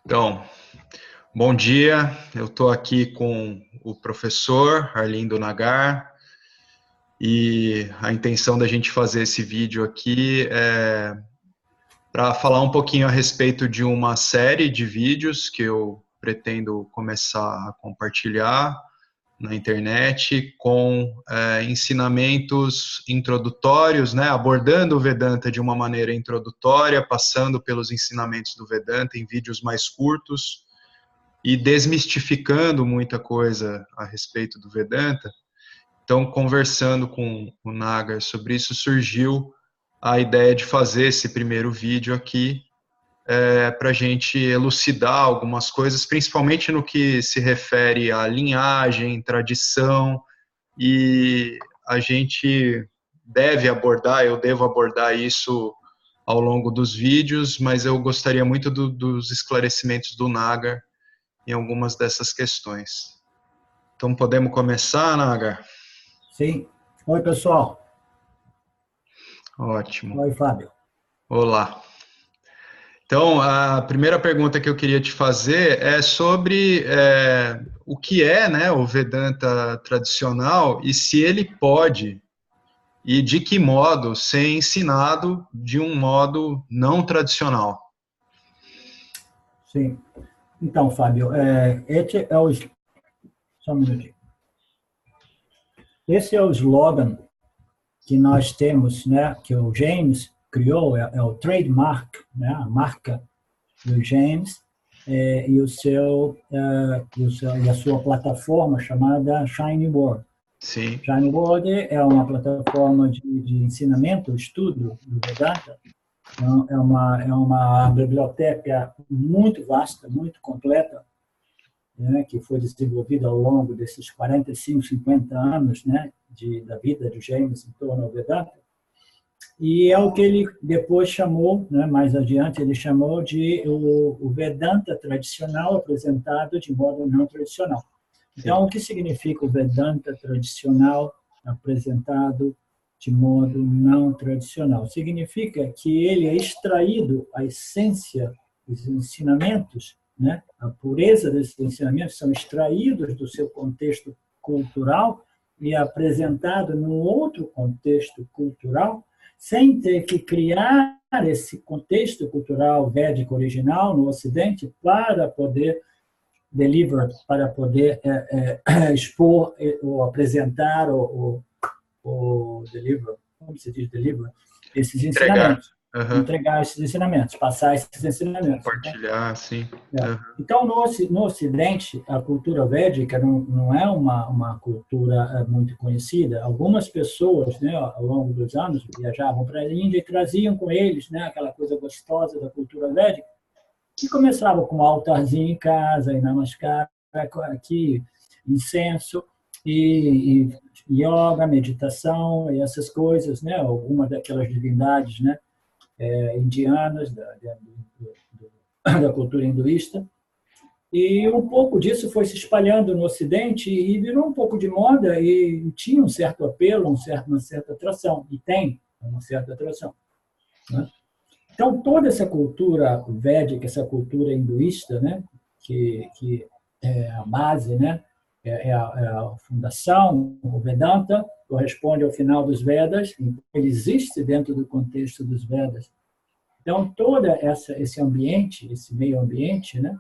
Então, bom dia. Eu estou aqui com o professor Arlindo Nagar e a intenção da gente fazer esse vídeo aqui é para falar um pouquinho a respeito de uma série de vídeos que eu pretendo começar a compartilhar na internet com ensinamentos introdutórios, né, abordando o Vedanta de uma maneira introdutória, passando pelos ensinamentos do Vedanta em vídeos mais curtos e desmistificando muita coisa a respeito do Vedanta. Então, conversando com o Nagar sobre isso, surgiu a ideia de fazer esse primeiro vídeo aqui para a gente elucidar algumas coisas, principalmente no que se refere à linhagem, tradição, e a gente deve abordar, eu devo abordar isso ao longo dos vídeos, mas eu gostaria muito dos esclarecimentos do Nagar em algumas dessas questões. Então, podemos começar, Nagar? Sim. Oi, pessoal. Ótimo. Oi, Fábio. Olá. Então, a primeira pergunta que eu queria te fazer é sobre o que é, né, o Vedanta tradicional e se ele pode e de que modo ser ensinado de um modo não tradicional. Sim. Então, Fábio, esse é o... Só um minutinho. Esse é o slogan que nós temos, né, que o James criou, é o trademark, né, a marca do James, e a sua plataforma chamada Shiny World. Sim. Shiny World é uma plataforma de ensinamento, estudo do Vedanta. É uma biblioteca muito vasta, muito completa, né, que foi desenvolvida ao longo desses 45, 50 anos, né, da vida de James em torno ao Vedanta. E é o que ele depois chamou, né, mais adiante, ele chamou de o Vedanta tradicional apresentado de modo não tradicional. Então, o que significa o Vedanta tradicional apresentado de modo não tradicional? Significa que ele é extraído, a essência dos ensinamentos, né? A pureza desses ensinamentos são extraídos do seu contexto cultural e apresentado num outro contexto cultural, sem ter que criar esse contexto cultural védico original no Ocidente para poder para poder expor ou apresentar ou deliver, como se diz deliver, esses ensinamentos. Uhum. Entregar esses ensinamentos, passar esses ensinamentos. Compartilhar, sim. Uhum. Então, no Ocidente, a cultura védica não é uma cultura muito conhecida. Algumas pessoas, né, ao longo dos anos, viajavam para a Índia e traziam com eles, né, aquela coisa gostosa da cultura védica, que começava com um altarzinho em casa, e namaskar, aqui, incenso, e yoga, meditação, e essas coisas, né? Algumas daquelas divindades, né? Indianas, da cultura hinduísta. E um pouco disso foi se espalhando no Ocidente e virou um pouco de moda e tinha um certo apelo, uma certa atração, e tem uma certa atração, né? Então, toda essa cultura védica, essa cultura hinduísta, né, que é a base, né, é a fundação, o Vedanta, corresponde ao final dos Vedas, ele existe dentro do contexto dos Vedas. Então, esse ambiente, esse meio ambiente, né,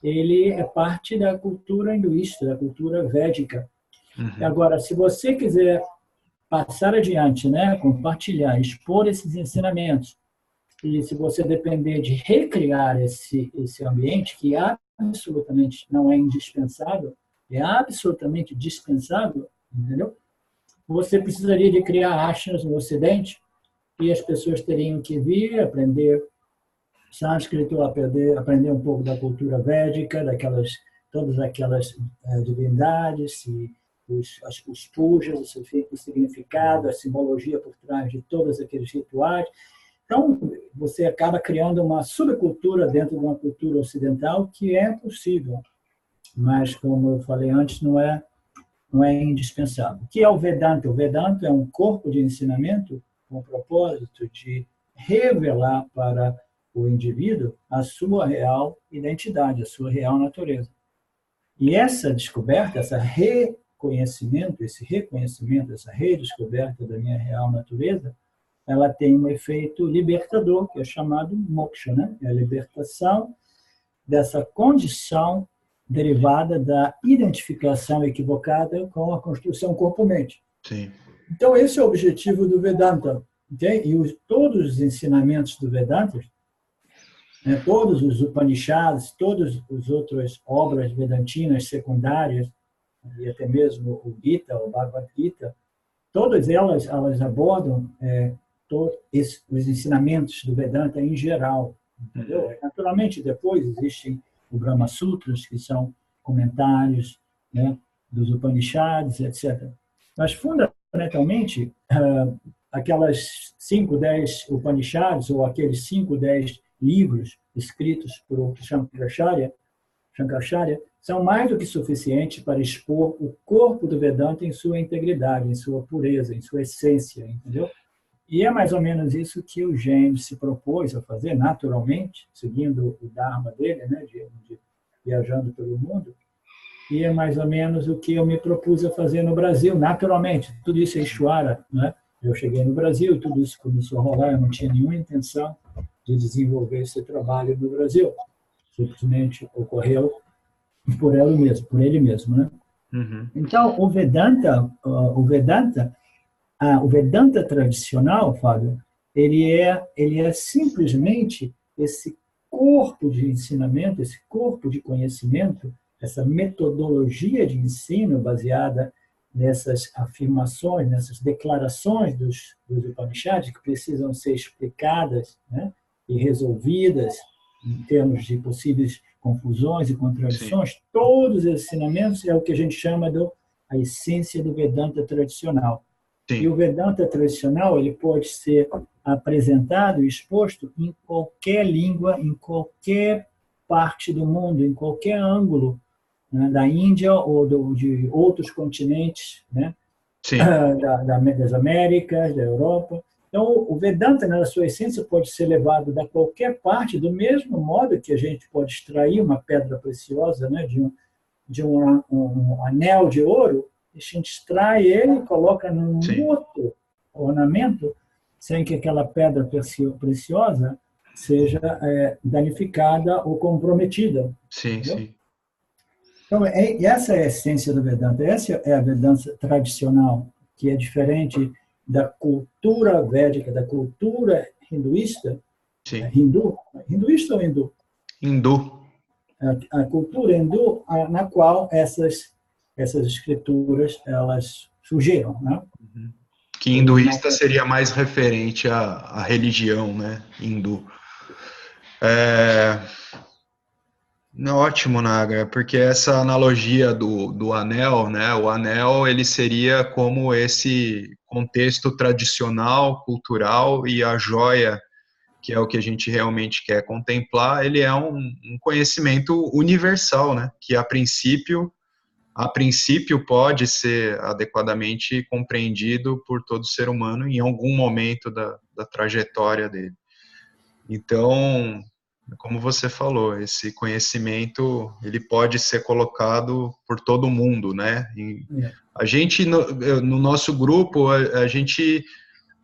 ele é parte da cultura hinduísta, da cultura védica. Uhum. Agora, se você quiser passar adiante, né, compartilhar, expor esses ensinamentos, e se você depender de recriar esse ambiente, que absolutamente não é indispensável, é absolutamente dispensável, entendeu? Você precisaria de criar ashrams no Ocidente e as pessoas teriam que vir aprender sânscrito, aprender um pouco da cultura védica, todas aquelas divindades, e os pujas, o significado, a simbologia por trás de todos aqueles rituais. Então, você acaba criando uma subcultura dentro de uma cultura ocidental que é possível, mas, como eu falei antes, não é indispensável. O que é o Vedanta? O Vedanta é um corpo de ensinamento com o propósito de revelar para o indivíduo a sua real identidade, a sua real natureza. E essa descoberta, esse reconhecimento, essa redescoberta da minha real natureza, ela tem um efeito libertador, que é chamado moksha, né? É a libertação dessa condição derivada da identificação equivocada com a construção corpo-mente. Sim. Então, esse é o objetivo do Vedanta. Okay? E todos os ensinamentos do Vedanta, né, todos os Upanishads, todas as outras obras vedantinas secundárias, e até mesmo o Gita, o Bhagavad Gita, todas elas abordam os ensinamentos do Vedanta em geral. Entendeu? Naturalmente, depois existem os Brahma Sutras, que são comentários, né, dos Upanishads, etc. Mas, fundamentalmente, aquelas 5, 10 Upanishads, ou aqueles 5, 10 livros escritos por Shankaracharya, são mais do que suficientes para expor o corpo do Vedanta em sua integridade, em sua pureza, em sua essência, entendeu? E é mais ou menos isso que o James se propôs a fazer, naturalmente, seguindo o Dharma dele, né, de viajando pelo mundo. E é mais ou menos o que eu me propus a fazer no Brasil, naturalmente. Tudo isso é Ishvara, né? Eu cheguei no Brasil, tudo isso começou a rolar, eu não tinha nenhuma intenção de desenvolver esse trabalho no Brasil. Simplesmente ocorreu por ele mesmo, né? Uhum. Então, o Vedanta tradicional, Fábio, ele é simplesmente esse corpo de ensinamento, esse corpo de conhecimento, essa metodologia de ensino baseada nessas afirmações, nessas declarações dos Upanishads, que precisam ser explicadas, né, e resolvidas em termos de possíveis confusões e contradições. Sim. Todos esses ensinamentos é o que a gente chama a essência do Vedanta tradicional. Sim. E o Vedanta tradicional ele pode ser apresentado e exposto em qualquer língua, em qualquer parte do mundo, em qualquer ângulo, né, da Índia ou de outros continentes, né, das Américas, da Europa. Então, o Vedanta, na sua essência, pode ser levado da qualquer parte, do mesmo modo que a gente pode extrair uma pedra preciosa, né, de um anel de ouro, a gente extrai ele e coloca num outro ornamento, sem que aquela pedra preciosa seja danificada ou comprometida. Sim, entendeu? Sim. Então, essa é a essência do Vedanta. Essa é a Vedanta tradicional, que é diferente da cultura védica, da cultura hinduísta. Sim. Hinduísta ou hindu? Hindu. A cultura hindu, na qual essas escrituras elas surgiram, né? Que hinduísta seria mais referente à religião, né? Hindu. Ótimo, Naga, porque essa analogia do anel, né? O anel ele seria como esse contexto tradicional, cultural, e a joia, que é o que a gente realmente quer contemplar, ele é um conhecimento universal, né? Que a princípio pode ser adequadamente compreendido por todo ser humano em algum momento da trajetória dele. Então, como você falou, esse conhecimento ele pode ser colocado por todo mundo, né? A gente, no nosso grupo, a gente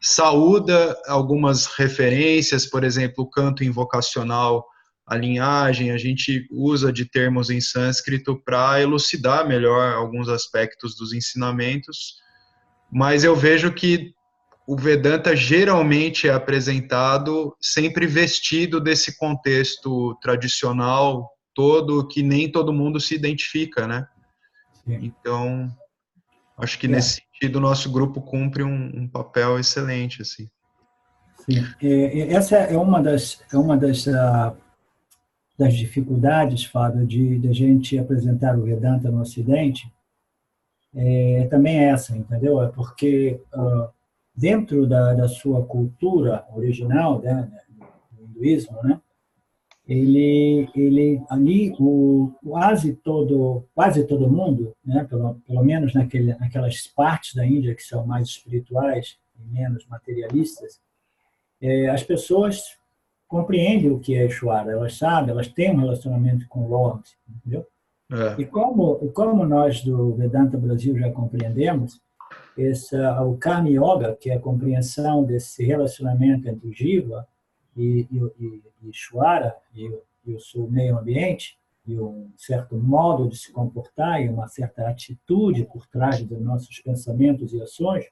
saúda algumas referências, por exemplo, o canto invocacional, a linhagem, a gente usa de termos em sânscrito para elucidar melhor alguns aspectos dos ensinamentos, mas eu vejo que o Vedanta geralmente é apresentado sempre vestido desse contexto tradicional todo, que nem todo mundo se identifica, né? Sim. Então, acho que nesse sentido o nosso grupo cumpre um papel excelente, assim. Sim. Essa é uma das dificuldades, Fábio, de a gente apresentar o Vedanta no Ocidente, também é essa, entendeu? É porque dentro da sua cultura original, né, do hinduísmo, né, ele ali quase todo mundo, né, pelo menos naquelas partes da Índia que são mais espirituais e menos materialistas, as pessoas compreendem o que é Ishvara, elas sabem, elas têm um relacionamento com o Lord, entendeu? É. E como nós do Vedanta Brasil já compreendemos, o Karma Yoga, que é a compreensão desse relacionamento entre o Jiva e Ishvara, e o seu meio ambiente, e um certo modo de se comportar, e uma certa atitude por trás dos nossos pensamentos e ações,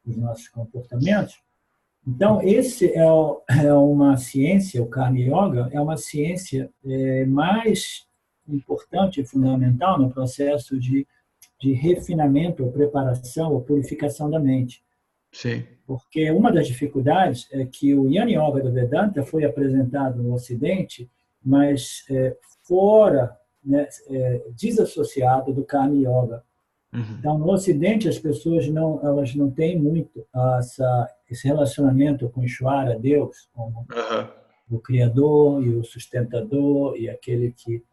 dos nossos comportamentos. Então, esse é uma ciência, o Karma Yoga, é uma ciência mais importante e fundamental no processo de refinamento, ou preparação, ou purificação da mente. Sim. Porque uma das dificuldades é que o Jnana Yoga do Vedanta foi apresentado no Ocidente, mas fora, né, desassociado do Karma Yoga. Então, no Ocidente, as pessoas elas não têm muito esse relacionamento com Ishvara, Deus, como o Criador e o sustentador e aquele que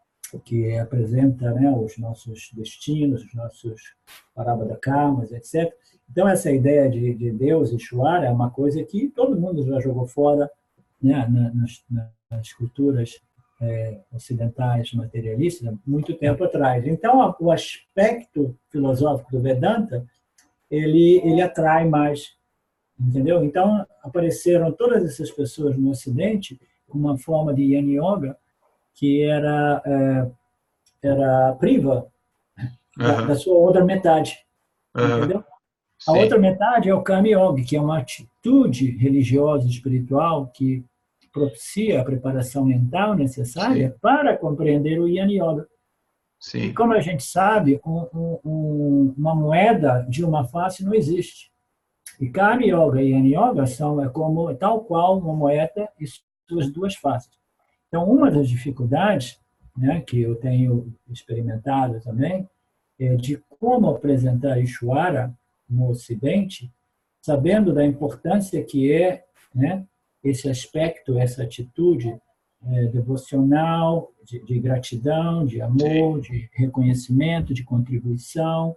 apresenta, né, os nossos destinos, os nossos parabada karmas, etc. Então, essa ideia de Deus e Ishvara é uma coisa que todo mundo já jogou fora, né, nas culturas ocidentais materialistas, há muito tempo atrás. Então, o aspecto filosófico do Vedanta, ele atrai mais, entendeu? Então, apareceram todas essas pessoas no Ocidente com uma forma de Jnana Yoga que era priva da sua outra metade, entendeu? A outra metade é o Karma Yoga, que é uma atitude religiosa e espiritual que propicia a preparação mental necessária para compreender o Jnana Yoga. Sim. E como a gente sabe, uma moeda de uma face não existe. E Karma Yoga e Jnana Yoga são tal qual uma moeda e suas duas faces. Então, uma das dificuldades, né, que eu tenho experimentado também é de como apresentar Ishvara no Ocidente, sabendo da importância que é, né, esse aspecto, essa atitude devocional, de gratidão, de amor, de reconhecimento, de contribuição,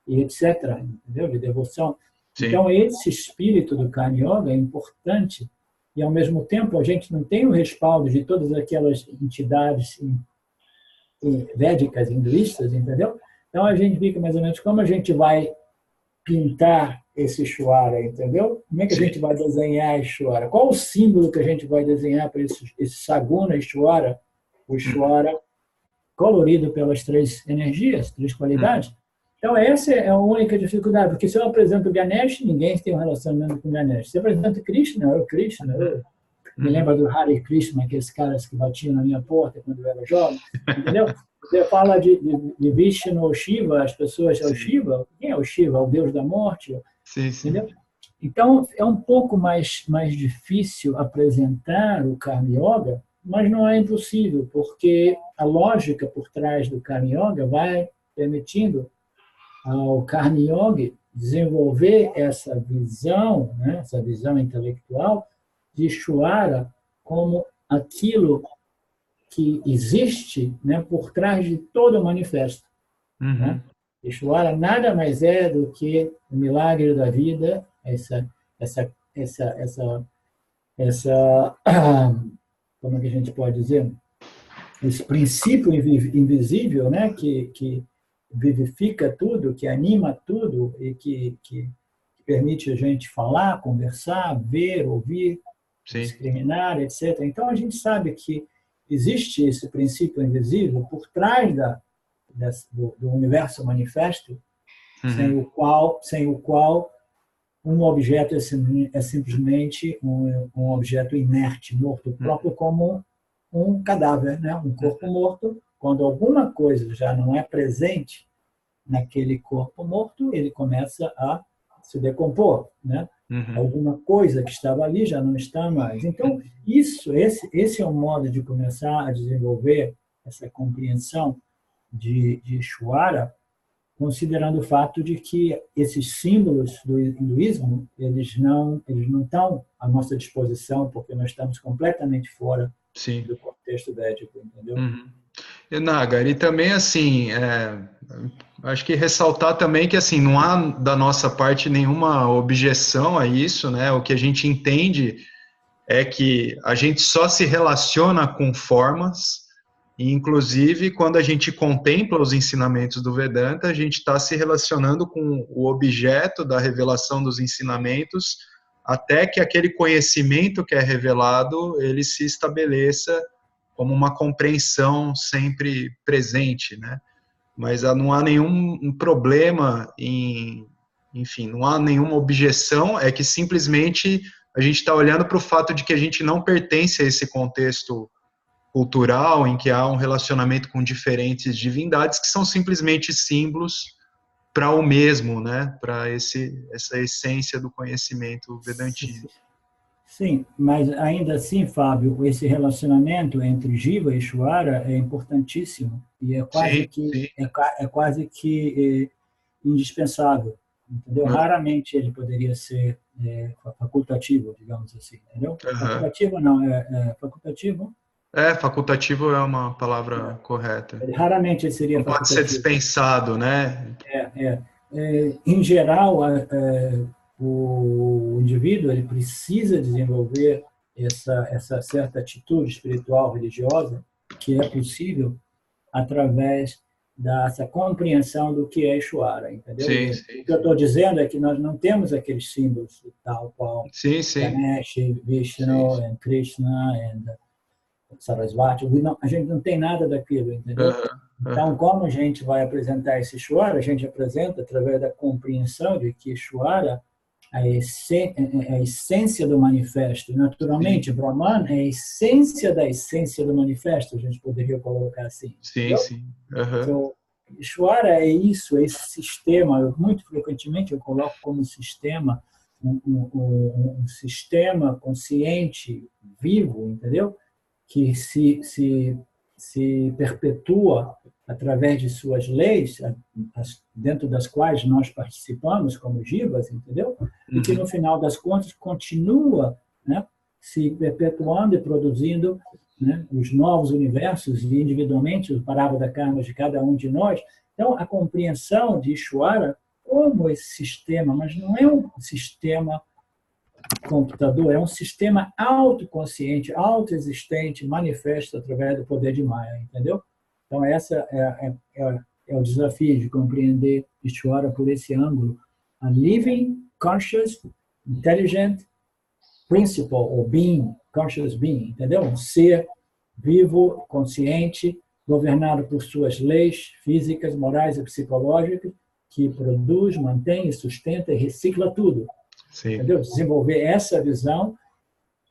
e etc., entendeu? De devoção. Sim. Então, esse espírito do Karma Yoga é importante e, ao mesmo tempo, a gente não tem o respaldo de todas aquelas entidades védicas, hinduístas, entendeu? Então, a gente fica mais ou menos como a gente vai pintar esse Ishvara, entendeu? Como é que a gente vai desenhar Ishvara? Qual o símbolo que a gente vai desenhar para esse Saguna Ishvara, o Ishvara colorido pelas três energias, três qualidades? Então, essa é a única dificuldade, porque se eu apresento o Ganesh, ninguém tem um relacionamento com o Ganesh. Se eu apresento Krishna, me lembro do Hare Krishna, aqueles caras que batiam na minha porta quando eu era jovem, entendeu? Você fala de Vishnu ou Shiva, as pessoas é o Shiva. Quem é o Shiva? O Deus da morte? Sim. Entendeu? Então, é um pouco mais difícil apresentar o Karma Yoga, mas não é impossível, porque a lógica por trás do Karma Yoga vai permitindo ao Karma Yoga desenvolver essa visão, né, essa visão intelectual de Ishvara como aquilo que existe, né, por trás de todo o manifesto. Né? Ishvara nada mais é do que o milagre da vida, como é que a gente pode dizer? Esse princípio invisível, né, que vivifica tudo, que anima tudo e que permite a gente falar, conversar, ver, ouvir, discriminar, etc. Então, a gente sabe que existe esse princípio invisível por trás do universo manifesto, sem o qual um objeto é simplesmente um objeto inerte, morto, próprio como um cadáver, né? Um corpo morto. Quando alguma coisa já não é presente naquele corpo morto, ele começa a se decompor, né? Alguma coisa que estava ali já não está mais. Então, esse é um modo de começar a desenvolver essa compreensão de Ishvara, considerando o fato de que esses símbolos do hinduísmo, eles não estão à nossa disposição, porque nós estamos completamente fora do contexto védico, entendeu? E, Nagar, e também, assim, acho que ressaltar também que, assim, não há da nossa parte nenhuma objeção a isso, né? O que a gente entende é que a gente só se relaciona com formas, e inclusive quando a gente contempla os ensinamentos do Vedanta, a gente está se relacionando com o objeto da revelação dos ensinamentos, até que aquele conhecimento que é revelado, ele se estabeleça como uma compreensão sempre presente, né? Mas não há nenhum problema enfim, não há nenhuma objeção, é que simplesmente a gente está olhando para o fato de que a gente não pertence a esse contexto cultural em que há um relacionamento com diferentes divindades que são simplesmente símbolos para o mesmo, né? Para essa essência do conhecimento vedantino. Sim, mas ainda assim, Fábio, esse relacionamento entre Jiva e Ishvara é importantíssimo e é quase Sim, que sim. é quase que indispensável, entendeu? Raramente ele poderia ser facultativo, digamos assim, entendeu? Facultativo não, facultativo. Facultativo é uma palavra correta. Raramente ele seria Não pode ser facultativo. dispensado, né? Em geral, o indivíduo ele precisa desenvolver essa certa atitude espiritual religiosa que é possível através dessa compreensão do que é Ishvara, entendeu? Sim, O que eu estou dizendo é que nós não temos aqueles símbolos tal qual sim, sim. Ganesh, Vishnu, Sim. and Krishna, and Sarasvati. A gente não tem nada daquilo, entendeu? Então, como a gente vai apresentar esse Ishvara? A gente apresenta através da compreensão de que Ishvara é a essência do manifesto. Naturalmente, sim. Brahman é a essência da essência do manifesto, a gente poderia colocar assim. Sim, entendeu? sim. Então, Ishvara é isso, é esse sistema. Muito frequentemente eu coloco como sistema um sistema consciente, vivo, entendeu? Que se perpetua através de suas leis, dentro das quais nós participamos como jivas, entendeu? E que, no final das contas, continua, né, se perpetuando e produzindo, né, os novos universos e, individualmente, o parábola karma de cada um de nós. Então, a compreensão de Ishvara como esse sistema, mas não é um sistema computador, é um sistema autoconsciente, autoexistente, manifesto através do poder de Maya, entendeu? Então, essa é o desafio de compreender Ishvara por esse ângulo. A living, conscious, intelligent principle, ou being, conscious being, entendeu? Um ser vivo, consciente, governado por suas leis físicas, morais e psicológicas, que produz, mantém, sustenta e recicla tudo. Sim. Entendeu? Desenvolver essa visão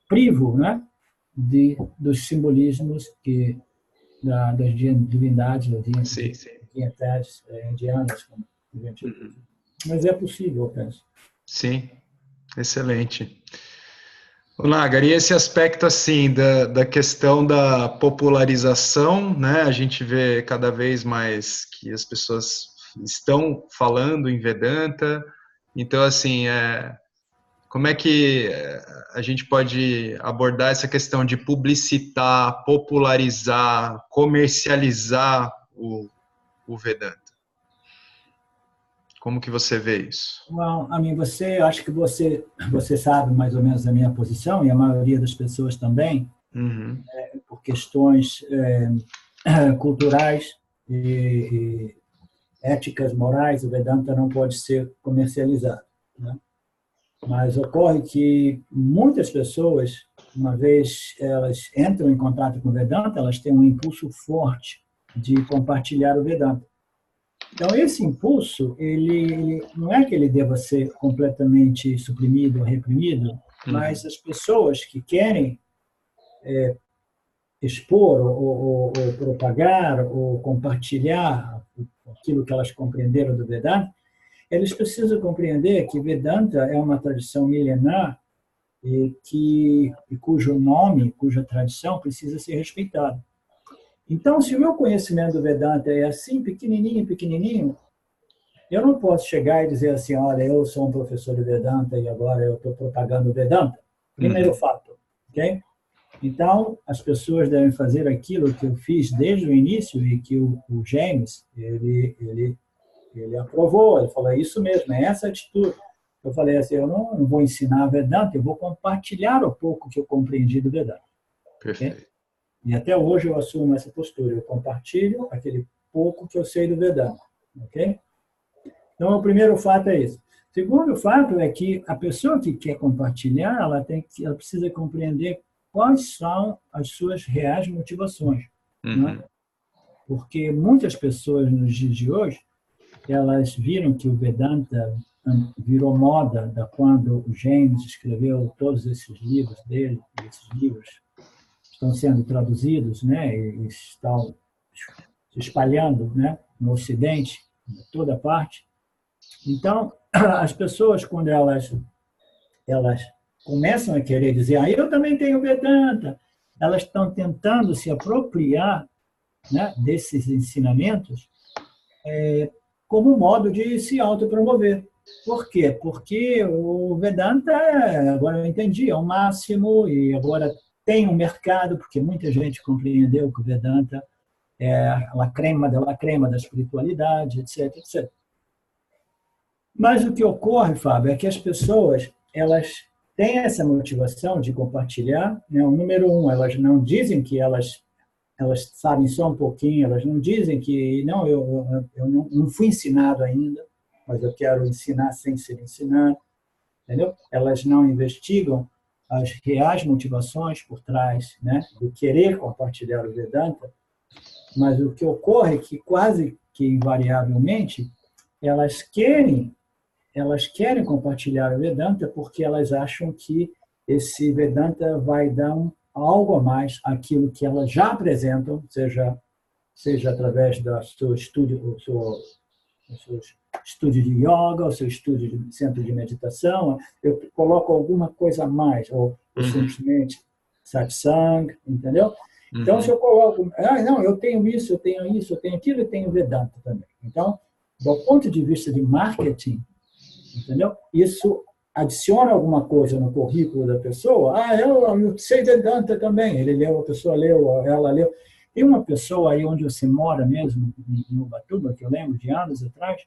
privo, né, dos simbolismos das divindades, divindades indianas. Mas é possível, eu penso. Sim, excelente. Nagar, e esse aspecto assim da questão da popularização, né? A gente vê cada vez mais que as pessoas estão falando em Vedanta, então assim, como é que a gente pode abordar essa questão de publicitar, popularizar, comercializar o Vedanta? Como que você vê isso? Well, acho que você sabe mais ou menos a minha posição, e a maioria das pessoas também, por questões culturais e éticas, morais, o Vedanta não pode ser comercializado, né? Mas ocorre que muitas pessoas, uma vez elas entram em contato com o Vedanta, elas têm um impulso forte de compartilhar o Vedanta. Então, esse impulso, ele não é que ele deva ser completamente suprimido ou reprimido, mas as pessoas que querem expor ou propagar ou compartilhar aquilo que elas compreenderam do Vedanta, eles precisam compreender que Vedanta é uma tradição milenar e cujo nome, cuja tradição precisa ser respeitada. Então, se o meu conhecimento do Vedanta é assim, pequenininho, pequenininho, eu não posso chegar e dizer assim, olha, eu sou um professor de Vedanta e agora eu estou propagando o Vedanta. Primeiro fato, ok? Então, as pessoas devem fazer aquilo que eu fiz desde o início e que o James, ele aprovou, ele falou, é isso mesmo, é essa atitude. eu falei assim, eu não vou ensinar Vedanta, eu vou compartilhar o pouco que eu compreendi do Vedanta. Perfeito. Okay? E até hoje eu assumo essa postura, eu compartilho aquele pouco que eu sei do Vedanta. Ok? Então, o primeiro fato é esse. O segundo fato é que a pessoa que quer compartilhar, ela precisa compreender quais são as suas reais motivações. Né? Porque muitas pessoas nos dias de hoje, elas viram que o Vedanta virou moda da quando o James escreveu todos esses livros dele, e esses livros estão sendo traduzidos, né, e estão se espalhando, né, no Ocidente, em toda parte. Então, as pessoas, quando elas começam a querer dizer, eu também tenho Vedanta, elas estão tentando se apropriar, né, desses ensinamentos como um modo de se autopromover. Por quê? Porque o Vedanta, agora eu entendi, é o máximo e agora tem um mercado, porque muita gente compreendeu que o Vedanta é a crema da espiritualidade, etc, etc. Mas o que ocorre, Fábio, é que as pessoas, elas têm essa motivação de compartilhar, né? O número um, elas não dizem que elas sabem só um pouquinho, elas não dizem que, não, eu não fui ensinado ainda, mas eu quero ensinar sem ser ensinado, entendeu? Elas não investigam as reais motivações por trás, né, do querer compartilhar o Vedanta, mas o que ocorre é que quase que invariavelmente elas querem compartilhar o Vedanta porque elas acham que esse Vedanta vai dar algo a mais àquilo que elas já apresentam, seja através do seu estúdio, estúdio de yoga, o seu estúdio de centro de meditação, eu coloco alguma coisa a mais, ou simplesmente satsang, entendeu? Então, se eu coloco, não, eu tenho isso, eu tenho aquilo, e tenho Vedanta também. Então, do ponto de vista de marketing, entendeu? Isso adiciona alguma coisa no currículo da pessoa. Eu sei Vedanta também. Ele leu, a pessoa leu, ela leu. Tem uma pessoa aí onde você mora mesmo, em Ubatuba, que eu lembro de anos atrás,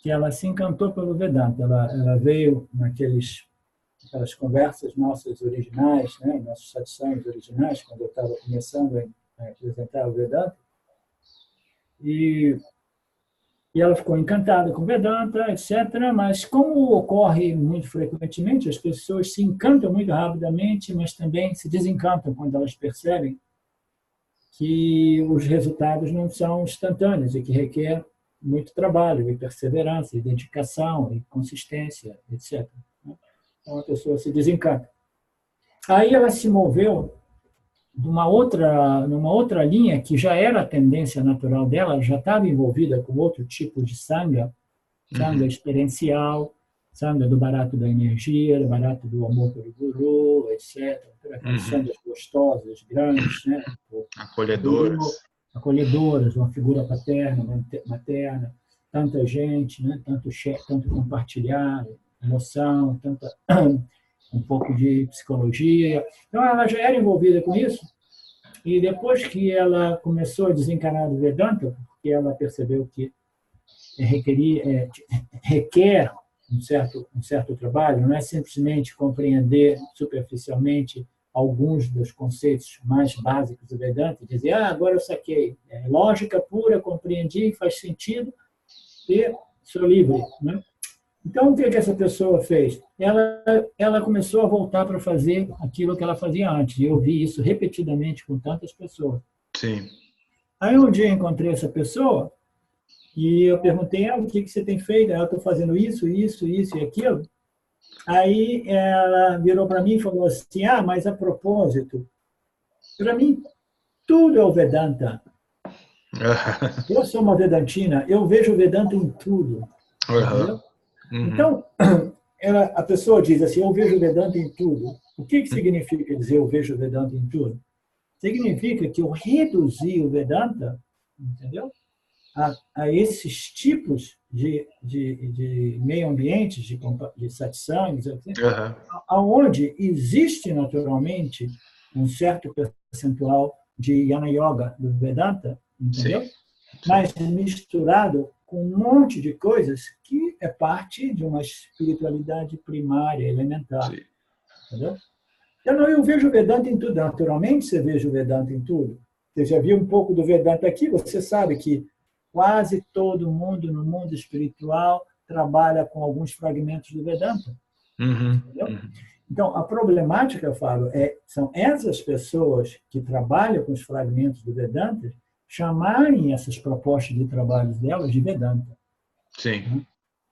que ela se encantou pelo Vedanta. Ela veio aquelas conversas nossas originais, né, nossos satsangs originais, quando eu estava começando a apresentar o Vedanta. E ela ficou encantada com Vedanta, etc. Mas, como ocorre muito frequentemente, as pessoas se encantam muito rapidamente, mas também se desencantam quando elas percebem que os resultados não são instantâneos e que requer muito trabalho, e perseverança, e dedicação, e consistência, etc. Então, a pessoa se desencanta. Aí ela se moveu numa outra linha que já era a tendência natural dela, já estava envolvida com outro tipo de sangha experiencial, sangha do barato da energia, do barato do amor pelo guru, etc. Aquelas sanghas gostosas, grandes, né? Acolhedoras, uma figura paterna, materna, tanta gente, né? Tanto compartilhar, emoção, um pouco de psicologia. Então, ela já era envolvida com isso, e depois que ela começou a desencanar do Vedanta, porque ela percebeu que requer um certo trabalho, não é simplesmente compreender superficialmente alguns dos conceitos mais básicos do Vedanta, e dizer, agora eu saquei, lógica pura, compreendi, faz sentido, e sou livre, né? Então, o que essa pessoa fez? Ela começou a voltar para fazer aquilo que ela fazia antes. E eu vi isso repetidamente com tantas pessoas. Sim. Aí, um dia, eu encontrei essa pessoa e eu perguntei, o que você tem feito? Eu estou fazendo isso e aquilo. Aí, ela virou para mim e falou assim, mas a propósito, para mim, tudo é o Vedanta. Eu sou uma Vedantina, eu vejo o Vedanta em tudo. Entendeu? Então, a pessoa diz assim, eu vejo o Vedanta em tudo. O que significa dizer eu vejo o Vedanta em tudo? Significa que eu reduzi o Vedanta, entendeu? A esses tipos de meio ambientes, de satsangs, onde existe naturalmente um certo percentual de Jnana Yoga do Vedanta, entendeu? Sim. Mas misturado com um monte de coisas que é parte de uma espiritualidade primária, elementar. Sim. Entendeu? Então, eu vejo o Vedanta em tudo. Naturalmente, você veja o Vedanta em tudo. Você já viu um pouco do Vedanta aqui, você sabe que quase todo mundo no mundo espiritual trabalha com alguns fragmentos do Vedanta. Uhum, Entendeu? uhum. Então, a problemática, Fábio, são essas pessoas que trabalham com os fragmentos do Vedanta chamarem essas propostas de trabalho delas de Vedanta. Sim.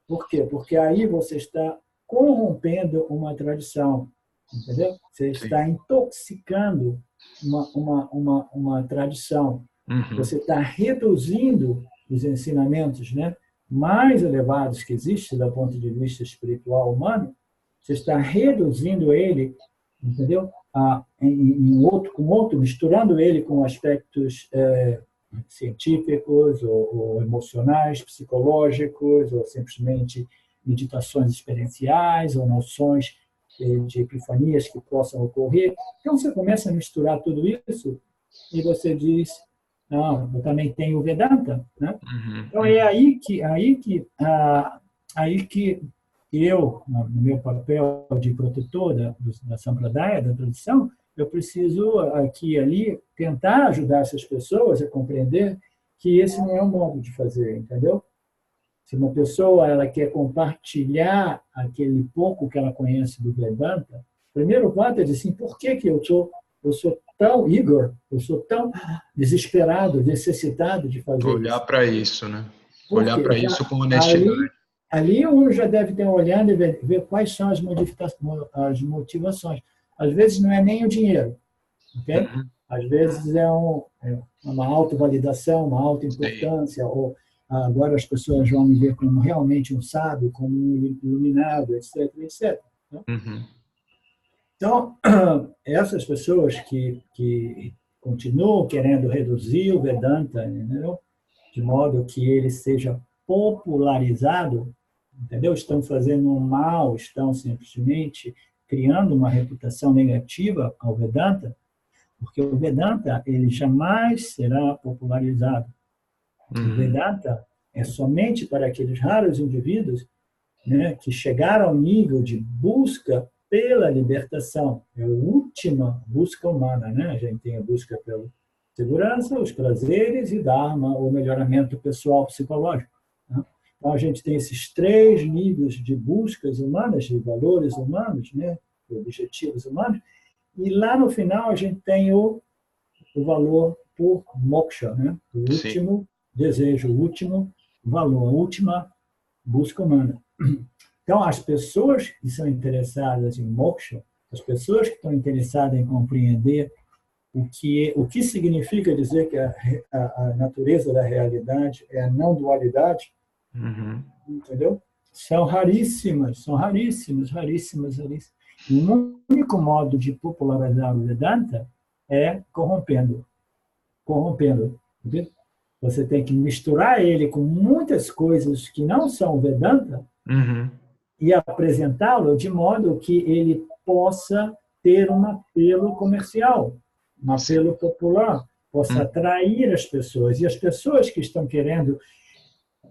Por quê? Porque aí você está corrompendo uma tradição, entendeu? Você Sim. está intoxicando uma tradição. Uhum. Você está reduzindo os ensinamentos, né, mais elevados que existem do ponto de vista espiritual humano. Você está reduzindo ele, entendeu? Com outro, misturando ele com aspectos científicos ou emocionais, psicológicos, ou simplesmente meditações experienciais ou noções de epifanias que possam ocorrer. Então, você começa a misturar tudo isso e você diz, não, eu também tenho o Vedanta, né? Uhum, Então, é aí que eu, no meu papel de protetor da Sampradaya, da tradição, eu preciso aqui e ali tentar ajudar essas pessoas a compreender que esse não é o modo de fazer, entendeu? Se uma pessoa ela quer compartilhar aquele pouco que ela conhece do Vedanta, o primeiro ponto é dizer assim, por que eu sou tão eu sou tão desesperado, necessitado de fazer olhar isso? para isso, né? Por Olhar quê? para Porque isso com honestidade. ali uno já deve ter olhando e ver quais são as motivações. Às vezes não é nem o dinheiro, ok? Uhum. Às vezes é uma autovalidação, uma autoimportância, ou agora as pessoas vão me ver como realmente um sábio, como um iluminado, etc, etc. Uhum. Então, essas pessoas que continuam querendo reduzir o Vedanta, entendeu? De modo que ele seja popularizado, entendeu? Estão fazendo um mal, estão simplesmente criando uma reputação negativa ao Vedanta, porque o Vedanta ele jamais será popularizado. O Uhum. Vedanta é somente para aqueles raros indivíduos, né, que chegaram ao nível de busca pela libertação. É a última busca humana, né? A gente tem a busca pela segurança, os prazeres e Dharma, o melhoramento pessoal psicológico. Né? Então, a gente tem esses 3 níveis de buscas humanas, de valores humanos, né? De objetivos humanos, e lá no final a gente tem o valor por moksha, né? O Sim. último desejo, o último valor, a última busca humana. Então, as pessoas que são interessadas em moksha, as pessoas que estão interessadas em compreender o que significa dizer que a natureza da realidade é a não dualidade, Uhum. entendeu? São raríssimas, raríssimas. E o único modo de popularizar o Vedanta é corrompendo. Entendeu? Você tem que misturar ele com muitas coisas que não são Vedanta Uhum. e apresentá-lo de modo que ele possa ter um apelo comercial, um apelo popular, possa atrair as pessoas. E as pessoas que estão querendo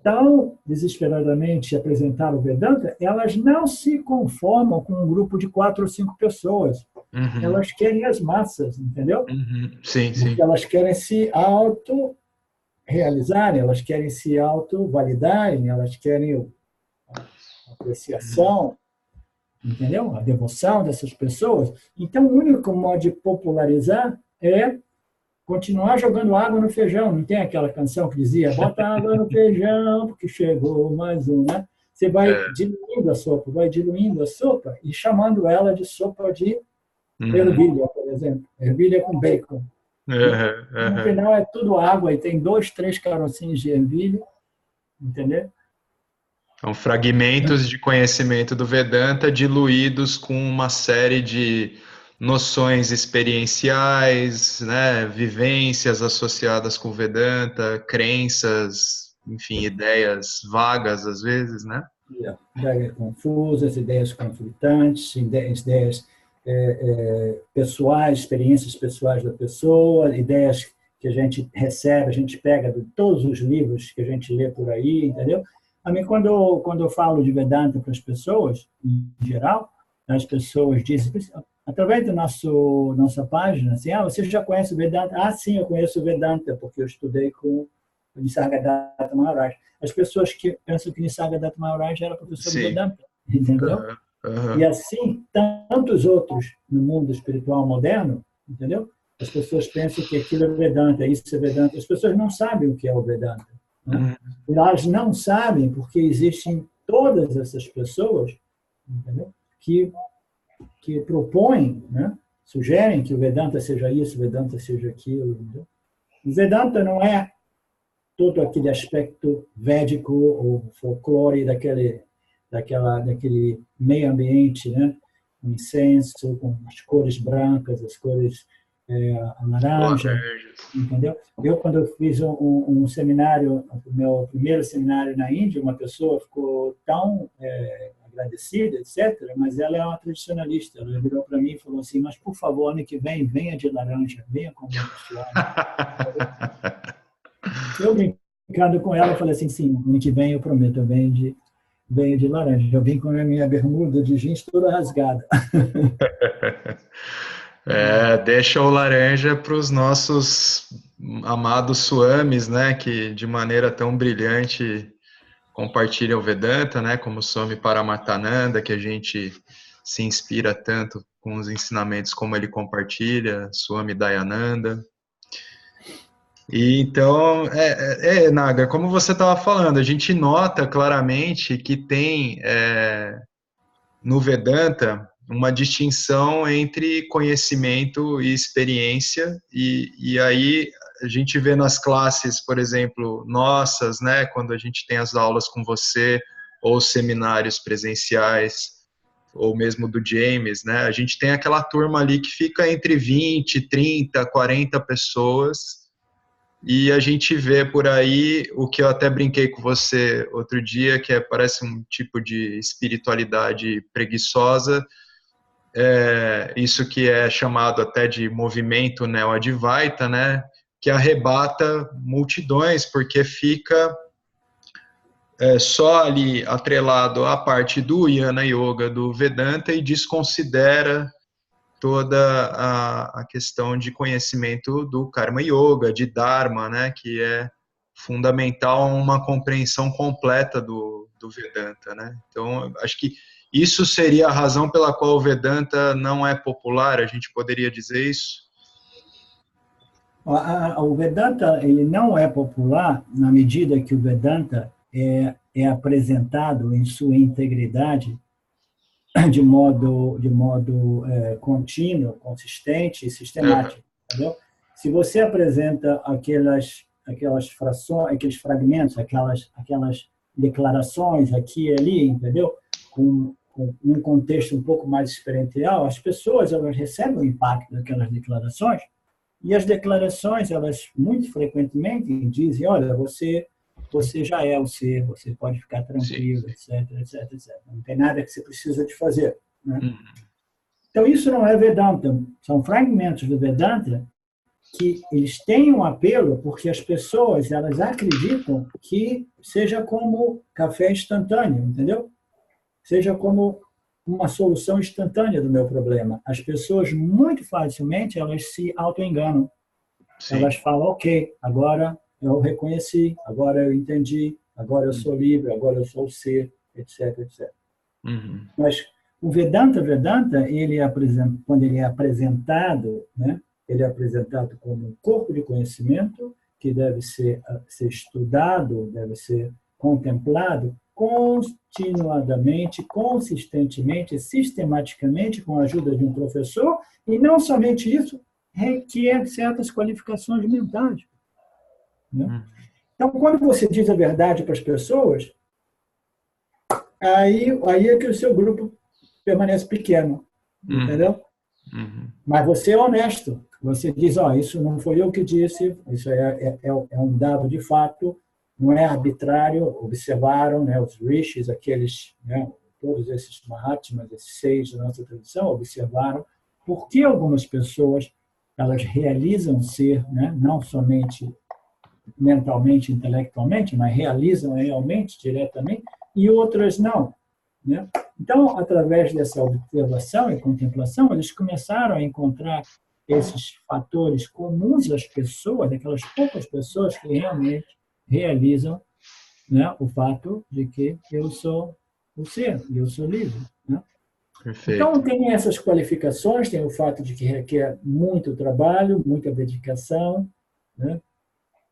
tão desesperadamente apresentar o Vedanta, elas não se conformam com um grupo de 4 ou 5 pessoas. Uhum. Elas querem as massas, entendeu? Uhum. Sim, Porque sim. elas querem se auto-realizarem, elas querem se auto-validarem, elas querem a apreciação, entendeu? A devoção dessas pessoas. Então, o único modo de popularizar é continuar jogando água no feijão. Não tem aquela canção que dizia, bota água no feijão, porque chegou mais um, né? Você vai diluindo a sopa e chamando ela de sopa de ervilha, por exemplo. Ervilha com bacon. No final é tudo água e tem 2, 3 carocinhos de ervilha, entendeu? São fragmentos de conhecimento do Vedanta diluídos com uma série de noções experienciais, né, vivências associadas com o Vedanta, crenças, enfim, ideias vagas às vezes, né? Ideias confusas, ideias conflitantes, ideias pessoais, experiências pessoais da pessoa, ideias que a gente recebe, a gente pega de todos os livros que a gente lê por aí, entendeu? A mim, quando eu falo de Vedanta para as pessoas, em geral, as pessoas dizem, através da nossa página, assim, você já conhece o Vedanta? Ah, sim, eu conheço o Vedanta, porque eu estudei com o Nisargadatta Maharaj. As pessoas que pensam que Nisargadatta Maharaj era professor de Sim. Vedanta, entendeu? E assim, tantos outros no mundo espiritual moderno, entendeu? As pessoas pensam que aquilo é Vedanta, isso é Vedanta. As pessoas não sabem o que é o Vedanta, né? E elas não sabem porque existem todas essas pessoas, entendeu? Que propõem, né? Sugerem que o Vedanta seja isso, o Vedanta seja aquilo. Entendeu? O Vedanta não é todo aquele aspecto védico ou folclore daquele meio ambiente, né? O incenso, com as cores brancas, as cores laranja, Laranjas. entendeu? Quando eu fiz um seminário, o meu primeiro seminário na Índia, uma pessoa ficou tão agradecida, etc., mas ela é uma tradicionalista. Ela virou para mim e falou assim, mas, por favor, ano que vem, venha de laranja, venha com o Swami. Eu brincando com ela, falei assim, sim, ano que vem eu prometo, eu venho de laranja. Eu vim com a minha bermuda de jeans toda rasgada. Deixa o laranja para os nossos amados swamis, né, que de maneira tão brilhante compartilham o Vedanta, né, como o Swami Paramahansa, que a gente se inspira tanto com os ensinamentos como ele compartilha, Swami Dayananda. E então, Naga, como você estava falando, a gente nota claramente que tem no Vedanta uma distinção entre conhecimento e experiência, e aí a gente vê nas classes, por exemplo, nossas, né, quando a gente tem as aulas com você, ou seminários presenciais, ou mesmo do James, né, a gente tem aquela turma ali que fica entre 20, 30, 40 pessoas, e a gente vê por aí o que eu até brinquei com você outro dia, que parece um tipo de espiritualidade preguiçosa, isso que é chamado até de movimento neo-advaita, né, que arrebata multidões, porque fica só ali atrelado à parte do Jnana Yoga, do Vedanta, e desconsidera toda a questão de conhecimento do Karma Yoga, de Dharma, né, que é fundamental a uma compreensão completa do Vedanta, né? Então, acho que isso seria a razão pela qual o Vedanta não é popular, a gente poderia dizer isso? O Vedanta ele não é popular na medida que o Vedanta é apresentado em sua integridade de modo contínuo, consistente e sistemático, entendeu? Se você apresenta aquelas frações, aqueles fragmentos, aquelas declarações aqui e ali, entendeu? Com um contexto um pouco mais experiential, as pessoas elas recebem o impacto daquelas declarações e as declarações elas muito frequentemente dizem, olha, você já é o ser, você pode ficar tranquilo, etc, etc, etc. Não tem nada que você precisa de fazer. Né? Então, isso não é Vedanta. São fragmentos do Vedanta que eles têm um apelo porque as pessoas elas acreditam que seja como café instantâneo, entendeu? Seja como uma solução instantânea do meu problema. As pessoas, muito facilmente, elas se auto-enganam. Elas falam, ok, agora eu reconheci, agora eu entendi, agora eu sou livre, agora eu sou o ser, etc, etc. Mas o Vedanta, quando ele é apresentado, né, ele é apresentado como um corpo de conhecimento que deve ser estudado, deve ser contemplado continuadamente, consistentemente, sistematicamente, com a ajuda de um professor, e não somente isso, requer certas qualificações mentais. Né? Então, quando você diz a verdade para as pessoas, aí é que o seu grupo permanece pequeno, entendeu? Mas você é honesto. Você diz, isso não foi eu que disse, isso é um dado de fato, não é arbitrário, observaram, né, os rishis, aqueles, né, todos esses mahatmas, esses 6 da nossa tradição, observaram por que algumas pessoas elas realizam ser, né, não somente mentalmente, intelectualmente, mas realizam realmente, diretamente, e outras não, né? Então, através dessa observação e contemplação, eles começaram a encontrar esses fatores comuns às pessoas, aquelas poucas pessoas que realmente realizam, né, o fato de que eu sou o ser, eu sou livre, né? Então, Perfeito. tem essas qualificações, tem o fato de que requer muito trabalho, muita dedicação, né?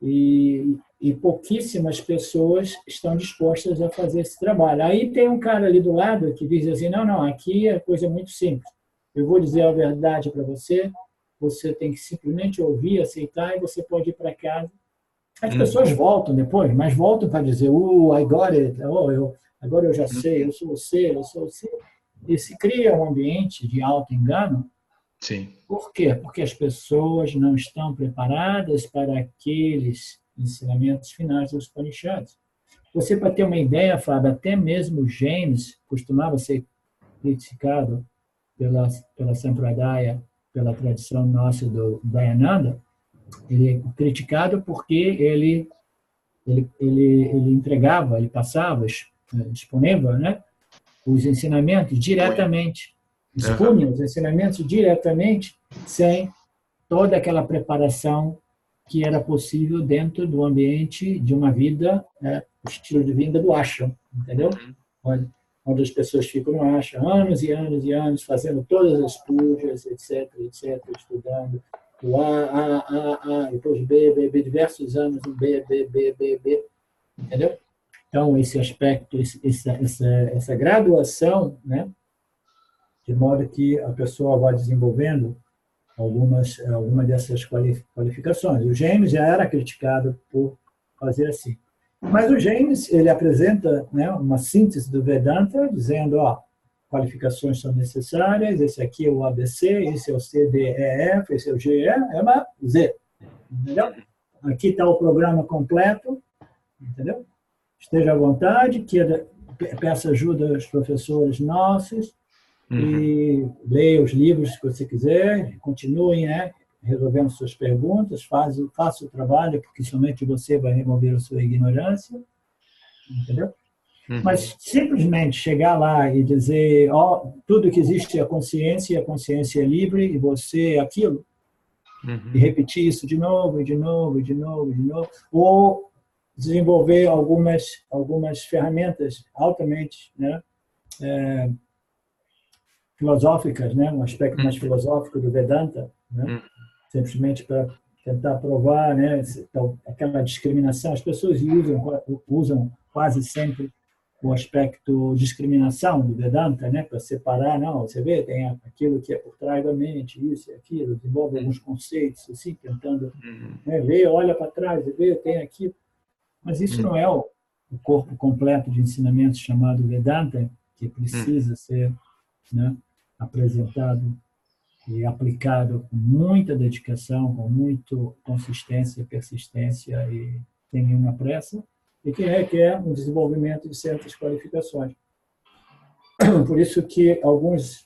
E pouquíssimas pessoas estão dispostas a fazer esse trabalho. Aí tem um cara ali do lado que diz assim, não, não, aqui a coisa é muito simples. Eu vou dizer a verdade para você, você tem que simplesmente ouvir, aceitar, e você pode ir para casa. As pessoas voltam depois, mas voltam para dizer, I got it, agora eu já sei, eu sou você, eu sou você. E se cria um ambiente de auto-engano. Sim. Por quê? Porque as pessoas não estão preparadas para aqueles ensinamentos finais dos Upanishads. Você, para ter uma ideia, Fábio, até mesmo James costumava ser criticado pela Sampradaya, pela tradição nossa do Dayananda. Ele é criticado porque ele entregava, ele passava, disponível, né, os ensinamentos diretamente, expunha os ensinamentos diretamente, sem toda aquela preparação que era possível dentro do ambiente de uma vida, né, o estilo de vida do ashram, entendeu? Onde as pessoas ficam no ashram anos e anos e anos, fazendo todas as pujas, etc., etc., estudando o A, depois B, diversos anos no B, entendeu? Então, esse aspecto, essa graduação, né, de modo que a pessoa vai desenvolvendo algumas dessas qualificações. O James já era criticado por fazer assim. Mas o James, ele apresenta, né, uma síntese do Vedanta, dizendo, qualificações são necessárias, esse aqui é o ABC, esse é o CDEF, esse é o GE, é uma Z. Entendeu? Aqui está o programa completo, entendeu? Esteja à vontade, peça ajuda aos professores nossos, e leia os livros que você quiser, continue, né, resolvendo suas perguntas, faça o trabalho, porque somente você vai remover a sua ignorância, entendeu? Mas simplesmente chegar lá e dizer, tudo que existe é a consciência é livre, e você é aquilo, e repetir isso de novo, e de novo, e de novo, e de novo, ou desenvolver algumas ferramentas altamente, né, filosóficas, né, um aspecto mais filosófico do Vedanta, né, simplesmente para tentar provar, né, aquela discriminação. As pessoas usam quase sempre o aspecto discriminação do Vedanta, né, para separar, não, você vê, tem aquilo que é por trás da mente, isso e aquilo, desenvolve alguns conceitos, assim, tentando, né, ver, olha para trás, vê, tem aquilo. Mas isso não é o corpo completo de ensinamentos chamado Vedanta, que precisa ser, né, apresentado e aplicado com muita dedicação, com muita consistência, persistência e sem nenhuma pressa, e que requer um desenvolvimento de certas qualificações. Por isso que alguns